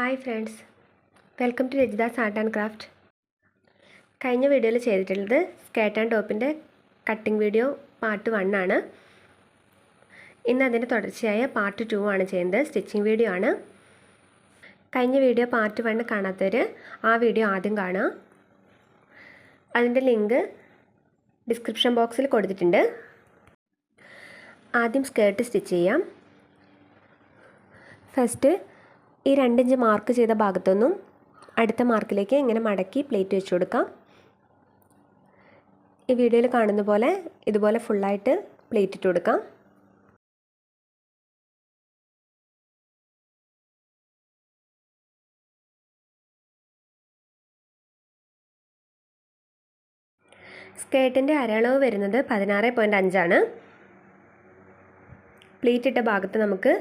Hi friends, welcome to Rajitha's art and craft. കഴിഞ്ഞ വീഡിയോയിൽ ചെയ്തിട്ടുള്ളത് സ്കേർട്ട് ആൻഡ് ടോപ്പിൻ്റെ കട്ടിംഗ് വീഡിയോ പാർട്ട് 1 ആണ്. ഇന്ന് അതിൻ്റെ തുടർച്ചയായ പാർട്ട് 2 ആണ് ചെയ്യുന്നത്. സ്റ്റിച്ചിങ് വീഡിയോ ആണ്. കഴിഞ്ഞ വീഡിയോ പാർട്ട് 1 കാണാത്തവർ ആ വീഡിയോ ആദ്യം കാണുക. അതിൻ്റെ ലിങ്ക് ഡിസ്ക്രിപ്ഷൻ ബോക്സിൽ കൊടുത്തിട്ടുണ്ട്. ആദ്യം സ്കേർട്ട് സ്റ്റിച്ച് ചെയ്യാം. ഫസ്റ്റ് ഈ 2 ഇഞ്ച് മാർക്ക് ചെയ്ത ഭാഗത്തുനിന്നും അടുത്ത മാർക്കിലേക്ക് ഇങ്ങനെ മടക്കി പ്ലേറ്റ് വെച്ച് കൊടുക്കാം. ഈ വീഡിയോയിൽ കാണുന്ന പോലെ ഇതുപോലെ ഫുള്ളായിട്ട് പ്ലേറ്റ് ഇട്ട് കൊടുക്കാം. സ്കേർട്ടിൻ്റെ അരളവ് വരുന്നത് 16.5 ആണ്. പ്ലേറ്റ് ഇട്ട ഭാഗത്ത് നമുക്ക്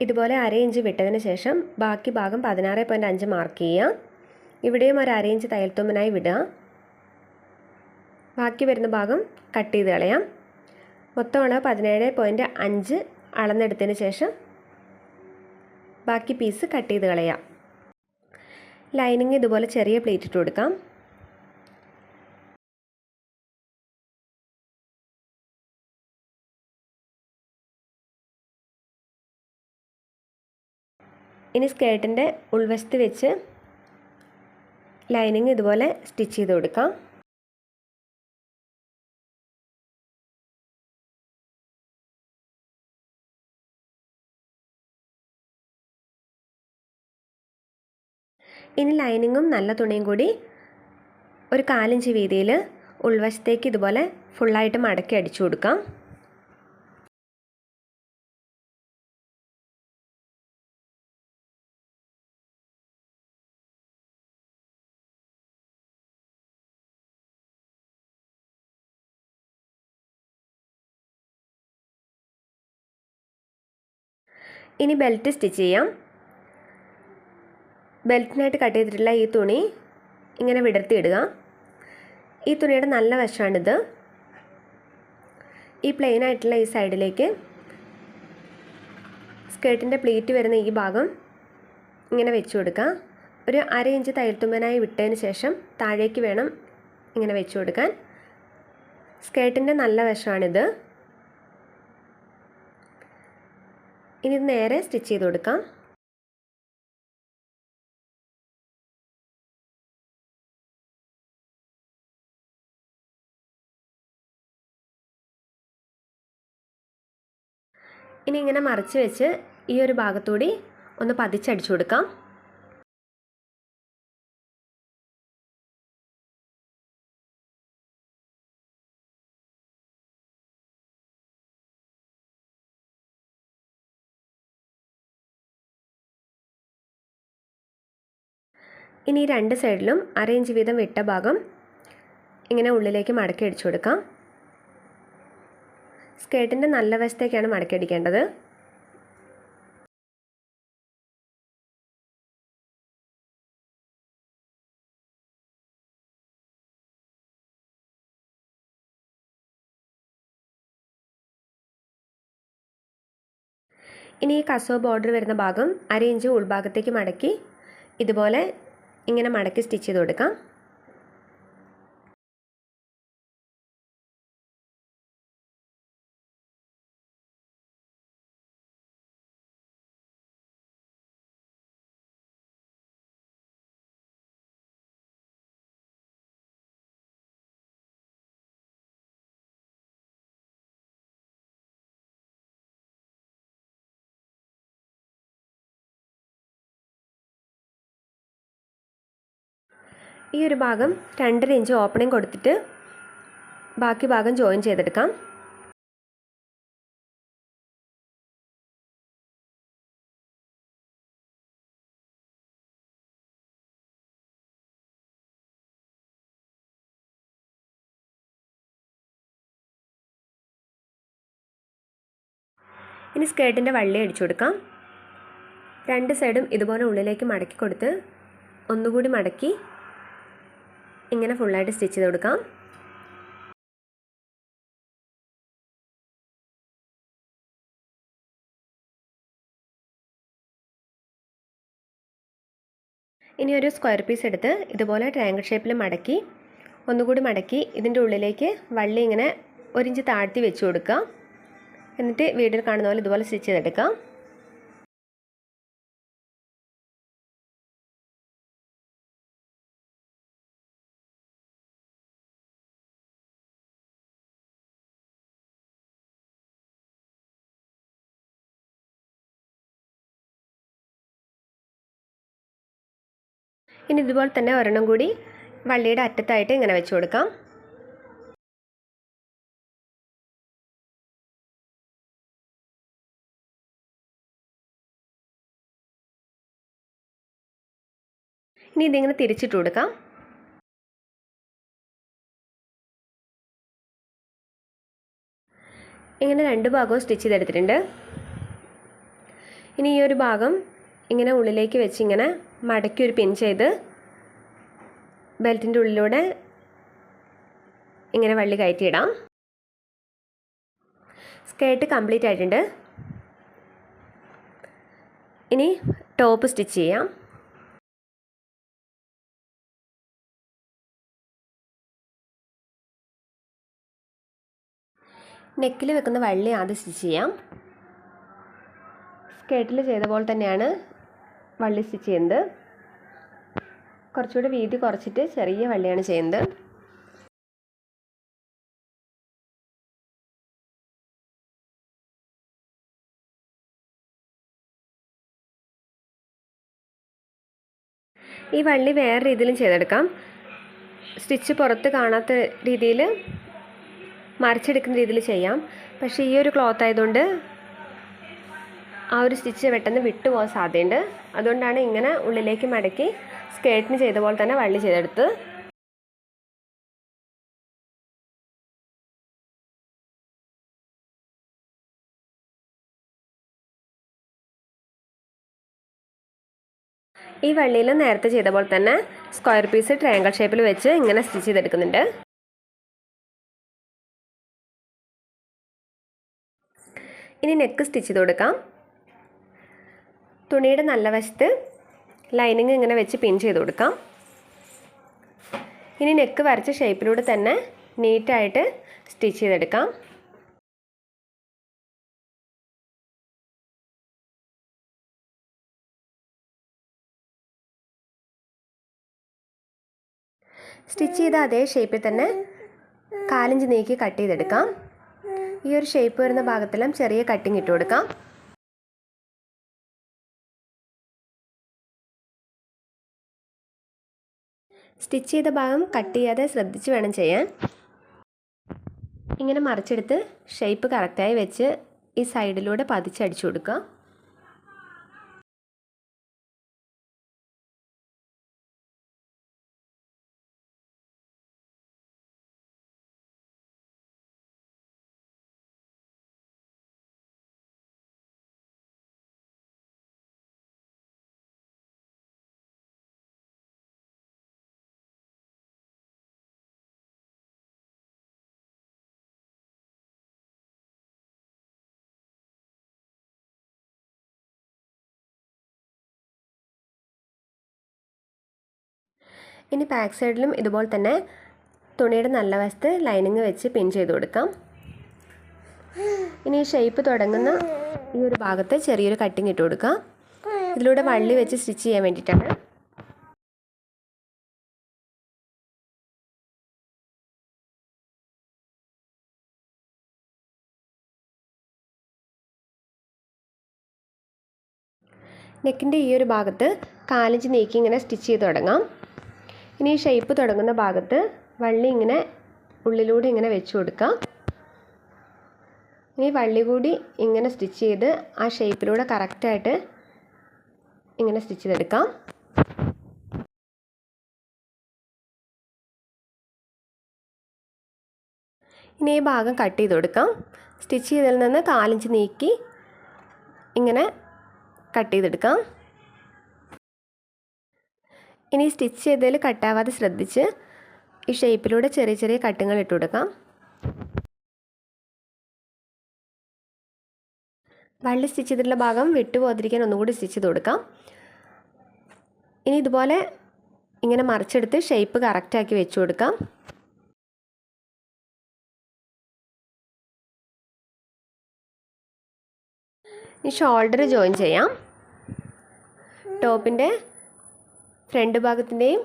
ഇതുപോലെ 1/2 ഇഞ്ച് വിട്ടതിന് ശേഷം ബാക്കി ഭാഗം 16.5 മാർക്ക് ചെയ്യുക. ഇവിടെയും ഒരു 1/2 ഇഞ്ച് തയ്യൽത്തുമ്പിനായി വിടുക. ബാക്കി വരുന്ന ഭാഗം കട്ട് ചെയ്ത് കളയാം. മൊത്തം അളവ് 17.5 അളന്നെടുത്തതിന് ശേഷം ബാക്കി പീസ് കട്ട് ചെയ്ത് കളയാം. ലൈനിങ് ഇതുപോലെ ചെറിയ പ്ലേറ്റ് ഇട്ട് കൊടുക്കാം. ഇനി സ്കേർട്ടിൻ്റെ ഉൾവശത്ത് വെച്ച് ലൈനിങ് ഇതുപോലെ സ്റ്റിച്ച് ചെയ്ത് കൊടുക്കാം. ഇനി ലൈനിങ്ങും നല്ല തുണിയും കൂടി ഒരു 1/4 ഇഞ്ച് വീതിയിൽ ഉൾവശത്തേക്ക് ഇതുപോലെ ഫുള്ളായിട്ട് മടക്കി അടിച്ചു കൊടുക്കാം. ഇനി ബെൽറ്റ് സ്റ്റിച്ച് ചെയ്യാം. ബെൽറ്റിനായിട്ട് കട്ട് ചെയ്തിട്ടുള്ള ഈ തുണി ഇങ്ങനെ വിടർത്തിയിടുക. ഈ തുണിയുടെ നല്ല വശമാണിത്. ഈ പ്ലെയിൻ ആയിട്ടുള്ള ഈ സൈഡിലേക്ക് സ്കേർട്ടിൻ്റെ പ്ലീറ്റ് വരുന്ന ഈ ഭാഗം ഇങ്ങനെ വെച്ച് കൊടുക്കുക. ഒരു 1/2 ഇഞ്ച് തയ്യൽത്തുമ്പനായി വിട്ടതിന് ശേഷം താഴേക്ക് വേണം ഇങ്ങനെ വെച്ച് കൊടുക്കാൻ. സ്കേർട്ടിൻ്റെ നല്ല വശമാണിത്. ഇനി ഇത് നേരെ സ്റ്റിച്ച് ചെയ്ത് കൊടുക്കാം. ഇനി ഇങ്ങനെ മറിച്ച് വെച്ച് ഈ ഒരു ഭാഗത്തൂടി ഒന്ന് പതിച്ചടിച്ചു കൊടുക്കാം. ഇനി 2 സൈഡിലും 1/2 ഇഞ്ച് വീതം വിട്ട ഭാഗം ഇങ്ങനെ ഉള്ളിലേക്ക് മടക്കി അടിച്ചു കൊടുക്കാം. സ്കേർട്ടിൻ്റെ നല്ല വശത്തേക്കാണ് മടക്കി അടിക്കേണ്ടത്. ഇനി ഈ കസവ് ബോർഡർ വരുന്ന ഭാഗം 1/2 ഇഞ്ച് ഉൾഭാഗത്തേക്ക് മടക്കി ഇതുപോലെ ഇങ്ങനെ മടക്കി സ്റ്റിച്ച് ചെയ്ത് കൊടുക്കാം. ഈ ഒരു ഭാഗം 2.5 ഇഞ്ച് ഓപ്പണിംഗ് കൊടുത്തിട്ട് ബാക്കി ഭാഗം ജോയിൻ ചെയ്തെടുക്കാം. ഇനി സ്കേർട്ടിൻ്റെ വള്ളി അടിച്ചു കൊടുക്കാം. 2 സൈഡും ഇതുപോലെ ഉള്ളിലേക്ക് മടക്കി കൊടുത്ത് ഒന്നുകൂടി മടക്കി ഇങ്ങനെ ഫുള്ളായിട്ട് സ്റ്റിച്ച് ചെയ്ത് കൊടുക്കാം. ഇനി ഒരു സ്ക്വയർ പീസ് എടുത്ത് ഇതുപോലെ ട്രയാങ്കിൾ ഷേപ്പിൽ മടക്കി ഒന്നുകൂടി മടക്കി ഇതിൻ്റെ ഉള്ളിലേക്ക് വള്ളി ഇങ്ങനെ 1 ഇഞ്ച് താഴ്ത്തി വെച്ച് കൊടുക്കുക. എന്നിട്ട് വീഡിയോയിൽ കാണുന്ന പോലെ ഇതുപോലെ സ്റ്റിച്ച് ചെയ്തെടുക്കാം. ഇനി ഇതുപോലെ തന്നെ ഒരെണ്ണം കൂടി വള്ളിയുടെ അറ്റത്തായിട്ട് ഇങ്ങനെ വെച്ച് കൊടുക്കാം. ഇനി ഇതിങ്ങനെ തിരിച്ചിട്ട് കൊടുക്കാം. ഇങ്ങനെ 2 ഭാഗവും സ്റ്റിച്ച് ചെയ്തെടുത്തിട്ടുണ്ട്. ഇനി ഈ ഒരു ഭാഗം ഇങ്ങനെ ഉള്ളിലേക്ക് വെച്ച് ഇങ്ങനെ മടക്കി ഒരു പിൻ ചെയ്ത് ബെൽറ്റിൻ്റെ ഉള്ളിലൂടെ ഇങ്ങനെ വള്ളി കയറ്റിയിടാം. സ്കേർട്ട് കംപ്ലീറ്റ് ആയിട്ടുണ്ട്. ഇനി ടോപ്പ് സ്റ്റിച്ച് ചെയ്യാം. നെക്കിൽ വെക്കുന്ന വള്ളി ആദ്യം സ്റ്റിച്ച് ചെയ്യാം. സ്കേർട്ടിൽ ചെയ്ത പോലെ തന്നെയാണ് വള്ളി സ്റ്റിച്ച് ചെയ്യുന്നത്. കുറച്ചുകൂടി വീതി കുറച്ചിട്ട് ചെറിയ വള്ളിയാണ് ചെയ്യുന്നത്. ഈ വള്ളി വേറെ രീതിയിലും ചെയ്തെടുക്കാം. സ്റ്റിച്ച് പുറത്ത് കാണാത്ത രീതിയിൽ മറിച്ചെടുക്കുന്ന രീതിയിൽ ചെയ്യാം. പക്ഷേ ഈ ഒരു ക്ലോത്ത് ആയതുകൊണ്ട് ആ ഒരു സ്റ്റിച്ച് പെട്ടെന്ന് വിട്ടുപോകാൻ സാധ്യതയുണ്ട്. അതുകൊണ്ടാണ് ഇങ്ങനെ ഉള്ളിലേക്ക് മടക്കി സ്കേർട്ടിന് ചെയ്ത പോലെ തന്നെ വള്ളി ചെയ്തെടുത്ത്. ഈ വള്ളിയിൽ നേരത്തെ ചെയ്ത പോലെ തന്നെ സ്ക്വയർ പീസ് ട്രയാങ്കിൾ ഷേപ്പിൽ വെച്ച് ഇങ്ങനെ സ്റ്റിച്ച് ചെയ്തെടുക്കുന്നുണ്ട്. ഇനി നെക്ക് സ്റ്റിച്ച് ചെയ്ത് കൊടുക്കാം. തുണിയുടെ നല്ല വശത്ത് ലൈനിങ് ഇങ്ങനെ വെച്ച് പിൻ ചെയ്ത് കൊടുക്കാം. ഇനി നെക്ക് വരച്ച ഷേപ്പിലൂടെ തന്നെ നീറ്റായിട്ട് സ്റ്റിച്ച് ചെയ്തെടുക്കാം. സ്റ്റിച്ച് ചെയ്ത അതേ ഷേപ്പിൽ തന്നെ 4 ഇഞ്ച് നീക്കി കട്ട് ചെയ്തെടുക്കാം. ഈ ഒരു ഷേപ്പ് വരുന്ന ഭാഗത്തെല്ലാം ചെറിയ കട്ടിങ് ഇട്ട് കൊടുക്കാം. സ്റ്റിച്ച് ചെയ്ത ഭാഗം കട്ട് ചെയ്യാതെ ശ്രദ്ധിച്ച് വേണം ചെയ്യാൻ. ഇങ്ങനെ മറിച്ചെടുത്ത് ഷേപ്പ് കറക്റ്റായി വെച്ച് ഈ സൈഡിലൂടെ പതിച്ചടിച്ചു കൊടുക്കുക. ഇനി ബാക്ക് സൈഡിലും ഇതുപോലെ തന്നെ തുണിയുടെ നല്ല വശത്ത് ലൈനിങ് വെച്ച് പിൻ ചെയ്ത് കൊടുക്കാം. ഇനി ഈ ഷേപ്പ് തുടങ്ങുന്ന ഈ ഒരു ഭാഗത്ത് ചെറിയൊരു കട്ടിങ് ഇട്ട് കൊടുക്കാം. ഇതിലൂടെ വള്ളി വെച്ച് സ്റ്റിച്ച് ചെയ്യാൻ വേണ്ടിയിട്ടാണ്. നെക്കിൻ്റെ ഈ ഒരു ഭാഗത്ത് 4 ഇഞ്ച് നീക്കി ഇങ്ങനെ സ്റ്റിച്ച് ചെയ്ത് തുടങ്ങാം. ഇനി ഈ ഷേപ്പ് തുടങ്ങുന്ന ഭാഗത്ത് വള്ളി ഇങ്ങനെ ഉള്ളിലൂടെ ഇങ്ങനെ വെച്ച് കൊടുക്കാം. ഇനി വള്ളി കൂടി ഇങ്ങനെ സ്റ്റിച്ച് ചെയ്ത് ആ ഷേപ്പിലൂടെ കറക്റ്റായിട്ട് ഇങ്ങനെ സ്റ്റിച്ച് ചെയ്തെടുക്കാം. ഇനി ഈ ഭാഗം കട്ട് ചെയ്ത് കൊടുക്കാം. സ്റ്റിച്ച് ചെയ്തതിൽ നിന്ന് 4 ഇഞ്ച് നീക്കി ഇങ്ങനെ കട്ട് ചെയ്തെടുക്കാം. ഇനി സ്റ്റിച്ച് ചെയ്തതിൽ കട്ടാവാതെ ശ്രദ്ധിച്ച് ഈ ഷേപ്പിലൂടെ ചെറിയ ചെറിയ കട്ടുകൾ ഇട്ട് കൊടുക്കാം. വള്ളി സ്റ്റിച്ച് ചെയ്തിട്ടുള്ള ഭാഗം വിട്ടുപോകാതിരിക്കാൻ ഒന്നുകൂടി സ്റ്റിച്ച് ചെയ്ത് കൊടുക്കാം. ഇനി ഇതുപോലെ ഇങ്ങനെ മറിച്ചെടുത്ത് ഷേപ്പ് കറക്റ്റാക്കി വെച്ച് കൊടുക്കാം. ഈ ഷോൾഡർ ജോയിൻ ചെയ്യാം. ടോപ്പിൻ്റെ ഫ്രണ്ട് ഭാഗത്തിൻ്റെയും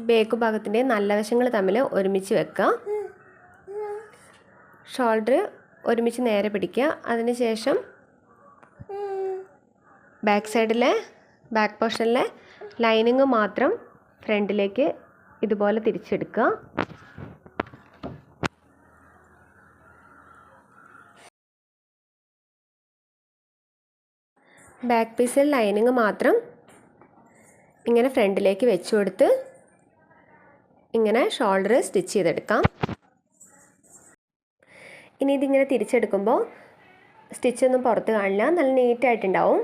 ബാക്ക് ഭാഗത്തിൻ്റെയും നല്ല വശങ്ങൾ തമ്മിൽ ഒരുമിച്ച് വെക്കുക. ഷോൾഡർ ഒരുമിച്ച് നേരെ പിടിക്കുക. അതിനുശേഷം ബാക്ക് പോർഷനിലെ ലൈനിങ് മാത്രം ഫ്രണ്ടിലേക്ക് ഇതുപോലെ തിരിച്ചെടുക്കുക. ബാക്ക് പീസിൽ ലൈനിങ് മാത്രം ഇങ്ങനെ ഫ്രണ്ടിലേക്ക് വെച്ച് കൊടുത്ത് ഇങ്ങനെ ഷോൾഡർ സ്റ്റിച്ച് ചെയ്തെടുക്കാം. ഇനി ഇതിങ്ങനെ തിരിച്ചെടുക്കുമ്പോൾ സ്റ്റിച്ചൊന്നും പുറത്ത് കാണില്ല, നല്ല നീറ്റായിട്ടുണ്ടാവും.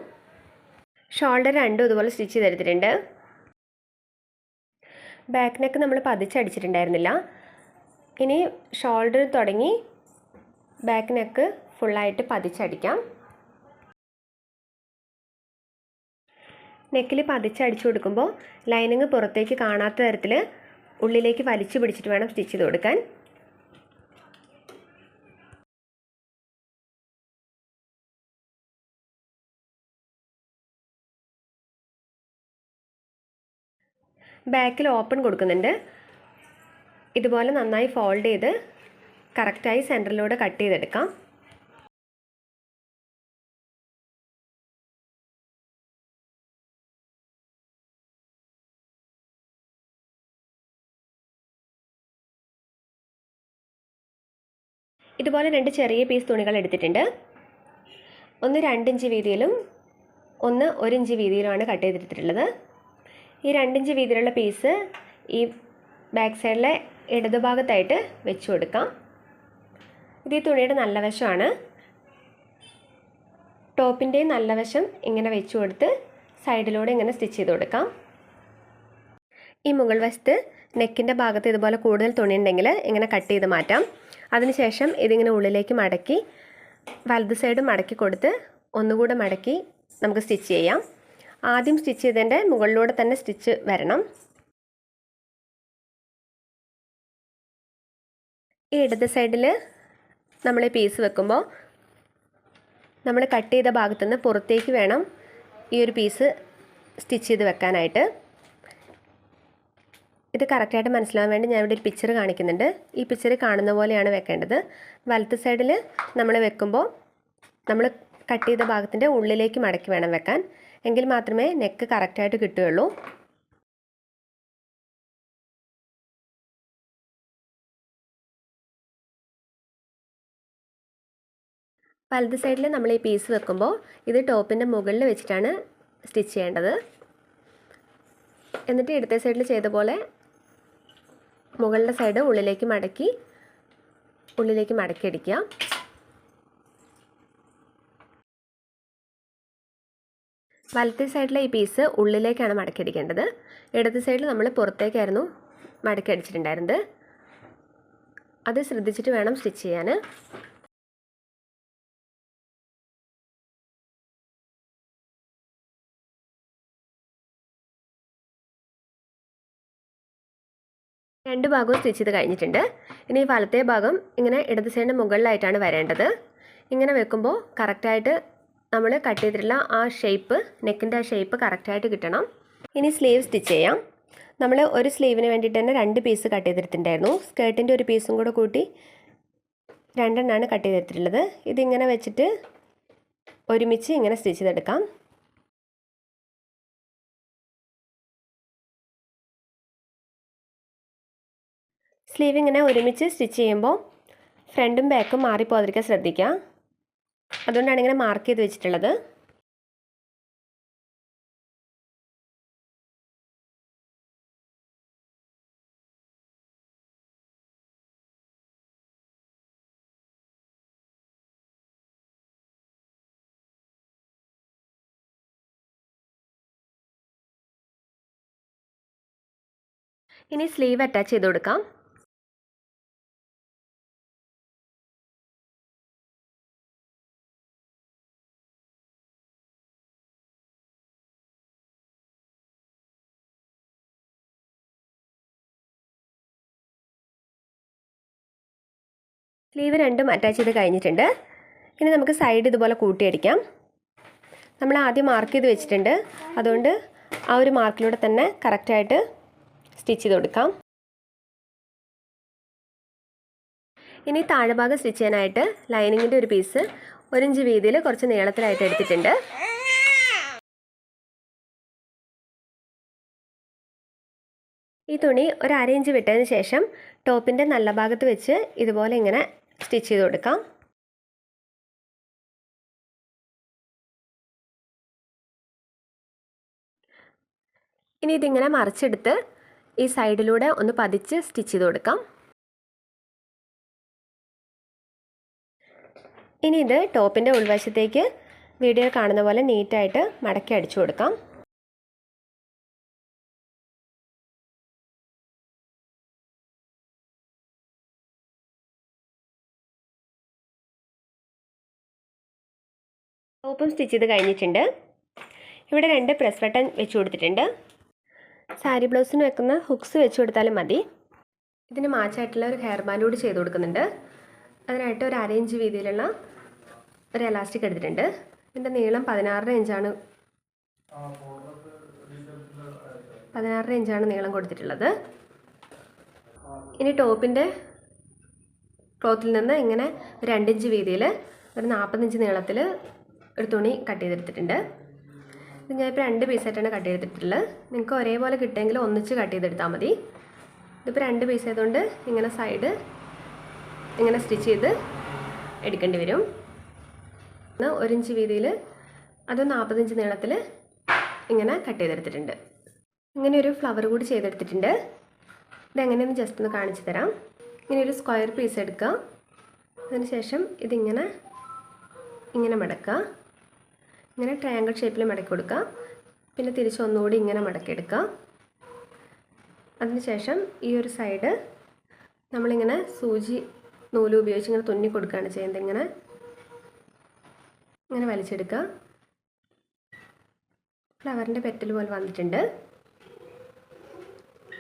ഷോൾഡർ രണ്ടും ഇതുപോലെ സ്റ്റിച്ച് ചെയ്തെടുത്തിട്ടുണ്ട്. ബാക്ക് നെക്ക് നമ്മൾ പതിച്ചടിച്ചിട്ടുണ്ടായിരുന്നില്ല. ഇനി ഷോൾഡർ തുടങ്ങി ബാക്ക് നെക്ക് ഫുള്ളായിട്ട് പതിച്ചടിക്കാം. നെക്കിൽ പതിച്ചടിച്ചു കൊടുക്കുമ്പോൾ ലൈനിങ് പുറത്തേക്ക് കാണാത്ത തരത്തിൽ ഉള്ളിലേക്ക് വലിച്ചു പിടിച്ചിട്ട് വേണം സ്റ്റിച്ച് ചെയ്ത് കൊടുക്കാൻ. ബാക്കിൽ ഓപ്പൺ കൊടുക്കുന്നുണ്ട്. ഇതുപോലെ നന്നായി ഫോൾഡ് ചെയ്ത് കറക്റ്റായി സെൻറ്ററിലൂടെ കട്ട് ചെയ്തെടുക്കാം. ഇതുപോലെ 2 ചെറിയ പീസ് തുണികൾ എടുത്തിട്ടുണ്ട്. ഒന്ന് 2 ഇഞ്ച് വീതിയിലും ഒന്ന് 1 ഇഞ്ച് വീതിയിലുമാണ് കട്ട് ചെയ്തെടുത്തിട്ടുള്ളത്. ഈ 2 ഇഞ്ച് വീതിയിലുള്ള പീസ് ഈ ബാക്ക് സൈഡിലെ ഇടതുഭാഗത്തായിട്ട് വെച്ച് കൊടുക്കാം. ഇത് ഈ തുണിയുടെ നല്ല വശമാണ്. ടോപ്പിൻ്റെയും നല്ല വശം ഇങ്ങനെ വെച്ച് കൊടുത്ത് സൈഡിലൂടെ ഇങ്ങനെ സ്റ്റിച്ച് ചെയ്ത് കൊടുക്കാം. ഈ മുകൾ വശത്ത് നെക്കിൻ്റെ ഭാഗത്ത് ഇതുപോലെ കൂടുതൽ തുണി ഉണ്ടെങ്കിൽ ഇങ്ങനെ കട്ട് ചെയ്ത് മാറ്റാം. അതിനുശേഷം ഇതിങ്ങനെ ഉള്ളിലേക്ക് മടക്കി വലത് സൈഡ് മടക്കി കൊടുത്ത് ഒന്നുകൂടെ മടക്കി നമുക്ക് സ്റ്റിച്ച് ചെയ്യാം. ആദ്യം സ്റ്റിച്ച് ചെയ്തതിൻ്റെ മുകളിലൂടെ തന്നെ സ്റ്റിച്ച് വരണം. ഈ ഇടത് സൈഡിൽ നമ്മൾ പീസ് വെക്കുമ്പോൾ നമ്മൾ കട്ട് ചെയ്ത ഭാഗത്തുനിന്ന് പുറത്തേക്ക് വേണം ഈ ഒരു പീസ് സ്റ്റിച്ച് ചെയ്ത് വെക്കാനായിട്ട്. ഇത് കറക്റ്റായിട്ട് മനസ്സിലാവാൻ വേണ്ടി ഞാൻ ഇവിടെ ഒരു പിക്ചർ കാണിക്കുന്നുണ്ട്. ഈ പിക്ചർ കാണുന്ന പോലെയാണ് വെക്കേണ്ടത്. വലത്ത് സൈഡിൽ നമ്മൾ വെക്കുമ്പോൾ നമ്മൾ കട്ട് ചെയ്ത ഭാഗത്തിൻ്റെ ഉള്ളിലേക്ക് മടക്കി വേണം വെക്കാൻ. എങ്കിൽ മാത്രമേ നെക്ക് കറക്റ്റായിട്ട് കിട്ടുകയുള്ളൂ. വലത് സൈഡിൽ നമ്മൾ ഈ പീസ് വെക്കുമ്പോൾ ഇത് ടോപ്പിൻ്റെ മുകളിൽ വെച്ചിട്ടാണ് സ്റ്റിച്ച് ചെയ്യേണ്ടത്. എന്നിട്ട് ഇടത്തെ സൈഡിൽ ചെയ്ത പോലെ മുകളിലെ സൈഡ് ഉള്ളിലേക്ക് മടക്കി അടിക്കുക. വലത്തെ സൈഡിലെ ഈ പീസ് ഉള്ളിലേക്കാണ് മടക്കി അടിക്കേണ്ടത്. ഇടത് സൈഡിൽ നമ്മൾ പുറത്തേക്കായിരുന്നു മടക്കി അടിച്ചിട്ടുണ്ടായിരുന്നത്. അത് ശ്രദ്ധിച്ചിട്ട് വേണം സ്റ്റിച്ച് ചെയ്യാൻ. രണ്ട് ഭാഗവും സ്റ്റിച്ച് ചെയ്ത് കഴിഞ്ഞിട്ടുണ്ട്. ഇനി വലത്തെ ഭാഗം ഇങ്ങനെ ഇടത് സൈഡിൻ്റെ മുകളിലായിട്ടാണ് വരേണ്ടത്. ഇങ്ങനെ വെക്കുമ്പോൾ കറക്റ്റായിട്ട് നമ്മൾ കട്ട് ചെയ്തിട്ടുള്ള ആ ഷേപ്പ്, നെക്കിൻ്റെ ആ ഷേപ്പ് കറക്റ്റായിട്ട് കിട്ടണം. ഇനി സ്ലീവ് സ്റ്റിച്ച് ചെയ്യാം. നമ്മൾ ഒരു സ്ലീവിന് വേണ്ടിയിട്ട് തന്നെ 2 പീസ് കട്ട് ചെയ്തെടുത്തിട്ടുണ്ടായിരുന്നു. സ്കേർട്ടിൻ്റെ ഒരു പീസും കൂടെ കൂട്ടി 2 എണ്ണമാണ് കട്ട് ചെയ്തെടുത്തിട്ടുള്ളത്. ഇതിങ്ങനെ വെച്ചിട്ട് ഒരുമിച്ച് ഇങ്ങനെ സ്റ്റിച്ച് ചെയ്തെടുക്കാം. സ്ലീവ് ഇങ്ങനെ ഒരുമിച്ച് സ്റ്റിച്ച് ചെയ്യുമ്പോൾ ഫ്രണ്ടും ബാക്കും മാറിപ്പോകാതിരിക്കാൻ ശ്രദ്ധിക്കുക. അതുകൊണ്ടാണ് ഇങ്ങനെ മാർക്ക് ചെയ്ത് വെച്ചിട്ടുള്ളത്. ഇനി സ്ലീവ് അറ്റാച്ച് ചെയ്ത് കൊടുക്കാം. സ്ലീവ് രണ്ടും അറ്റാച്ച് ചെയ്ത് കഴിഞ്ഞിട്ടുണ്ട്. ഇനി നമുക്ക് സൈഡ് ഇതുപോലെ കൂട്ടിയടിക്കാം. നമ്മൾ ആദ്യം മാർക്ക് ചെയ്ത് വെച്ചിട്ടുണ്ട്, അതുകൊണ്ട് ആ ഒരു മാർക്കിലൂടെ തന്നെ കറക്റ്റായിട്ട് സ്റ്റിച്ച് ചെയ്ത് കൊടുക്കാം. ഇനി താഴെഭാഗം സ്റ്റിച്ച് ചെയ്യാനായിട്ട് ലൈനിങ്ങിൻ്റെ ഒരു പീസ് 1 ഇഞ്ച് വീതിയിൽ കുറച്ച് നീളത്തിലായിട്ട് എടുത്തിട്ടുണ്ട്. ഈ തുണി ഒരു 1/2 ഇഞ്ച് വിട്ടതിന് ശേഷം ടോപ്പിൻ്റെ നല്ല ഭാഗത്ത് വെച്ച് ഇതുപോലെ ഇങ്ങനെ സ്റ്റിച്ച് ചെയ്ത് കൊടുക്കാം. ഇനി ഇതിങ്ങനെ മറിച്ചെടുത്ത് ഈ സൈഡിലൂടെ ഒന്ന് പതിച്ച് സ്റ്റിച്ച് ചെയ്ത് കൊടുക്കാം. ഇനി ഇത് ടോപ്പിൻ്റെ ഉൾവശത്തേക്ക് വീഡിയോയിൽ കാണുന്ന പോലെ നീറ്റായിട്ട് മടക്കി അടിച്ചു കൊടുക്കാം. ടോപ്പും സ്റ്റിച്ച് ചെയ്ത് കഴിഞ്ഞിട്ടുണ്ട്. ഇവിടെ 2 പ്രസ് ബട്ടൺ വെച്ച് കൊടുത്തിട്ടുണ്ട്. സാരി ബ്ലൗസിന് വെക്കുന്ന ഹുക്സ് വെച്ച് കൊടുത്താലും മതി. ഇതിന് മാച്ചായിട്ടുള്ള ഒരു ഹെയർ ബാൻഡ് കൂടി ചെയ്ത് കൊടുക്കുന്നുണ്ട്. അതിനായിട്ട് ഒരു 1/2 ഇഞ്ച് വീതിയിലുള്ള ഒരു എലാസ്റ്റിക് എടുത്തിട്ടുണ്ട്. ഇതിൻ്റെ നീളം 16 ഇഞ്ചാണ് നീളം കൊടുത്തിട്ടുള്ളത്. ഇനി ടോപ്പിൻ്റെ ക്ലോത്തിൽ നിന്ന് ഇങ്ങനെ 2 ഇഞ്ച് വീതിയിൽ ഒരു 40 ഇഞ്ച് നീളത്തിൽ ഒരു തുണി കട്ട് ചെയ്തെടുത്തിട്ടുണ്ട്. ഇത് ഞാനിപ്പോൾ 2 പീസായിട്ടാണ് കട്ട് ചെയ്തെടുത്തിട്ടുള്ളത്. നിങ്ങൾക്ക് ഒരേപോലെ കിട്ടുമെങ്കിൽ ഒന്നിച്ച് കട്ട് ചെയ്തെടുത്താൽ മതി. ഇതിപ്പോൾ 2 പീസ് ആയതുകൊണ്ട് ഇങ്ങനെ സൈഡ് ഇങ്ങനെ സ്റ്റിച്ച് ചെയ്ത് എടുക്കേണ്ടി വരും. 1 ഇഞ്ച് വീതിയിൽ അത് 40 ഇഞ്ച് നീളത്തിൽ ഇങ്ങനെ കട്ട് ചെയ്തെടുത്തിട്ടുണ്ട്. ഇങ്ങനെ ഒരു ഫ്ലവർ കൂടി ചെയ്തെടുത്തിട്ടുണ്ട്. ഇതെങ്ങനെയെന്ന് ജസ്റ്റ് ഒന്ന് കാണിച്ചു തരാം. ഇങ്ങനെ ഒരു സ്ക്വയർ പീസ് എടുക്കുക. അതിനുശേഷം ഇതിങ്ങനെ മടക്കുക. ഇങ്ങനെ ട്രയാങ്കിൾ ഷേപ്പിൽ മടക്കി കൊടുക്കുക. പിന്നെ തിരിച്ച് ഒന്നുകൂടി ഇങ്ങനെ മടക്കിയെടുക്കുക. അതിനുശേഷം ഈ ഒരു സൈഡ് നമ്മളിങ്ങനെ സൂചി നൂല് ഉപയോഗിച്ച് ഇങ്ങനെ തുന്നി കൊടുക്കുകയാണ് ചെയ്യുന്നത്. ഇങ്ങനെ വലിച്ചെടുക്കുക. ഫ്ലവറിൻ്റെ പെറ്റൽ പോലെ വന്നിട്ടുണ്ട്.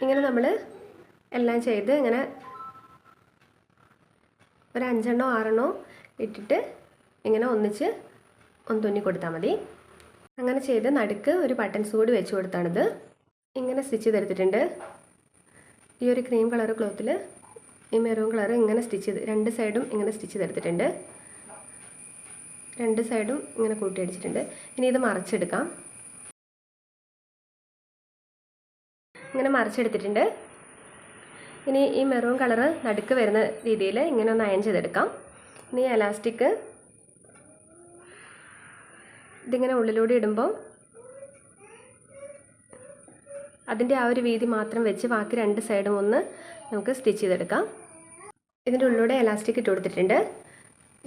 ഇങ്ങനെ നമ്മൾ എല്ലാം ചെയ്ത് ഇങ്ങനെ ഒരു 5 6 ഇട്ടിട്ട് ഇങ്ങനെ ഒന്നിച്ച് ഒന്ന് തുന്നി കൊടുത്താൽ മതി. അങ്ങനെ ചെയ്ത് നടുക്ക് ഒരു ബട്ടൺസ് കൂടി വെച്ച് കൊടുത്താണിത്. ഇങ്ങനെ സ്റ്റിച്ച് ചെയ്തെടുത്തിട്ടുണ്ട്. ഈ ഒരു ക്രീം കളർ ക്ലോത്തിൽ ഈ മെറൂൺ കളർ ഇങ്ങനെ സ്റ്റിച്ച് ചെയ്ത് 2 സൈഡും ഇങ്ങനെ സ്റ്റിച്ച് ചെയ്തെടുത്തിട്ടുണ്ട്. 2 സൈഡും ഇങ്ങനെ കൂട്ടിയടിച്ചിട്ടുണ്ട്. ഇനി ഇത് മറിച്ചെടുക്കാം. ഇങ്ങനെ മറിച്ചെടുത്തിട്ടുണ്ട്. ഇനി ഈ മെറൂൺ കളർ നടുക്ക് വരുന്ന രീതിയിൽ ഇങ്ങനെ ഒന്ന് അയൺ ചെയ്തെടുക്കാം. ഇനി എലാസ്റ്റിക് ഇതിങ്ങനെ ഉള്ളിലൂടെ ഇടുമ്പോൾ അതിൻ്റെ ആ ഒരു വീതി മാത്രം വെച്ച് ബാക്കി 2 സൈഡും ഒന്ന് നമുക്ക് സ്റ്റിച്ച് ചെയ്തെടുക്കാം. ഇതിൻ്റെ ഉള്ളിലൂടെ എലാസ്റ്റിക് ഇട്ട് കൊടുത്തിട്ടുണ്ട്.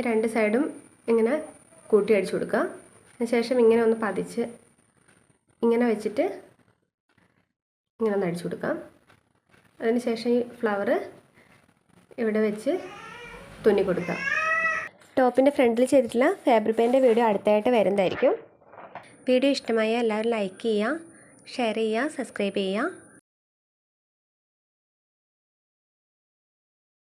2 സൈഡും ഇങ്ങനെ കൂട്ടി അടിച്ചു കൊടുക്കുക. അതിനുശേഷം ഇങ്ങനെ ഒന്ന് പതിച്ച് ഇങ്ങനെ വെച്ചിട്ട് ഇങ്ങനെ ഒന്ന് അടിച്ചു കൊടുക്കാം. അതിനുശേഷം ഈ ഫ്ലവർ ഇവിടെ വെച്ച് തുന്നി കൊടുക്കാം. ടോപ്പിൻ്റെ ഫ്രണ്ടിൽ ചെയ്തിട്ടുള്ള ഫാബ്രിക് പെയിൻ്റെ വീഡിയോ അടുത്തായിട്ട് വരുന്നതായിരിക്കും. വീഡിയോ ഇഷ്ടമായ എല്ലാവരും ലൈക്ക് ചെയ്യുക, ഷെയർ ചെയ്യുക, സബ്സ്ക്രൈബ് ചെയ്യുക.